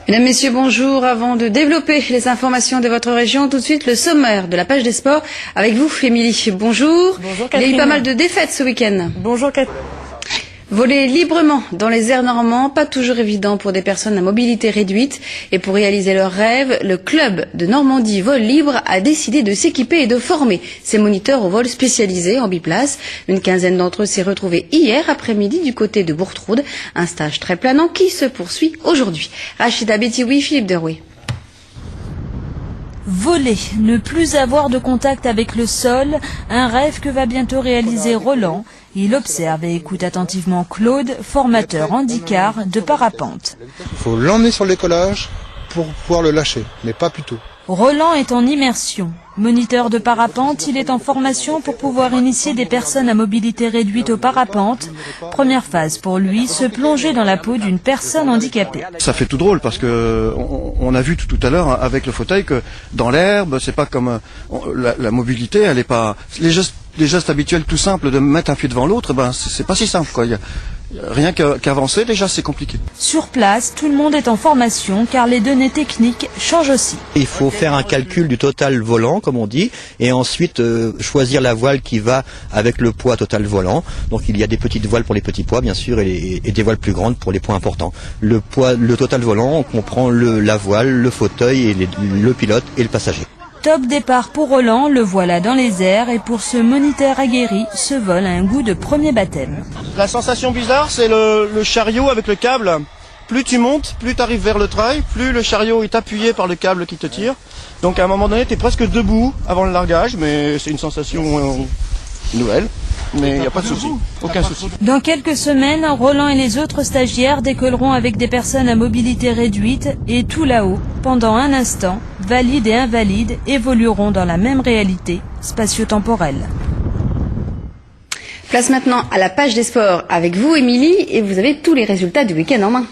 Mesdames, Messieurs, bonjour. Avant de développer les informations de votre région, tout de suite le sommaire de la page des sports avec vous, Émilie. Bonjour. Bonjour Il y a Catherine. eu pas mal de défaites ce week-end. Bonjour Catherine. Voler librement dans les airs normands, pas toujours évident pour des personnes à mobilité réduite. Et pour réaliser leurs rêves, le club de Normandie Vol Libre a décidé de s'équiper et de former ses moniteurs au vol spécialisé en biplace. Une quinzaine d'entre eux s'est retrouvée hier après-midi du côté de Bourtroude. Un stage très planant qui se poursuit aujourd'hui. Rachida Betioui, Philippe Derouet. Voler, ne plus avoir de contact avec le sol, un rêve que va bientôt réaliser Roland. Il observe et écoute attentivement Claude, formateur handicap de parapente. Il faut l'emmener sur le décollage pour pouvoir le lâcher, mais pas plus tôt. Roland est en immersion. Moniteur de parapente, il est en formation pour pouvoir initier des personnes à mobilité réduite au parapente. Première phase pour lui, se plonger dans la peau d'une personne handicapée. Ça fait tout drôle parce que on a vu tout à l'heure avec le fauteuil que dans l'herbe, c'est pas comme la mobilité, elle est pas les gestes habituels tout simples de mettre un pied devant l'autre, c'est pas si simple quoi. Rien qu'avancer, déjà, c'est compliqué. Sur place, tout le monde est en formation car les données techniques changent aussi. Il faut faire un calcul du total volant, comme on dit, et ensuite choisir la voile qui va avec le poids total volant. Donc il y a des petites voiles pour les petits poids, bien sûr, et des voiles plus grandes pour les poids importants. Le total volant, on comprend la voile, le fauteuil, et le pilote et le passager. Top départ pour Roland, le voilà dans les airs et pour ce moniteur aguerri, ce vol a un goût de premier baptême. La sensation bizarre, c'est le chariot avec le câble. Plus tu montes, plus tu arrives vers le trail, plus le chariot est appuyé par le câble qui te tire. Donc à un moment donné, tu es presque debout avant le largage, mais c'est une sensation nouvelle. Mais il n'y a pas de souci, aucun souci. Dans quelques semaines, Roland et les autres stagiaires décolleront avec des personnes à mobilité réduite et tout là-haut, pendant un instant, valides et invalides évolueront dans la même réalité spatio-temporelle. Place maintenant à la page des sports avec vous, Émilie, et vous avez tous les résultats du week-end en main.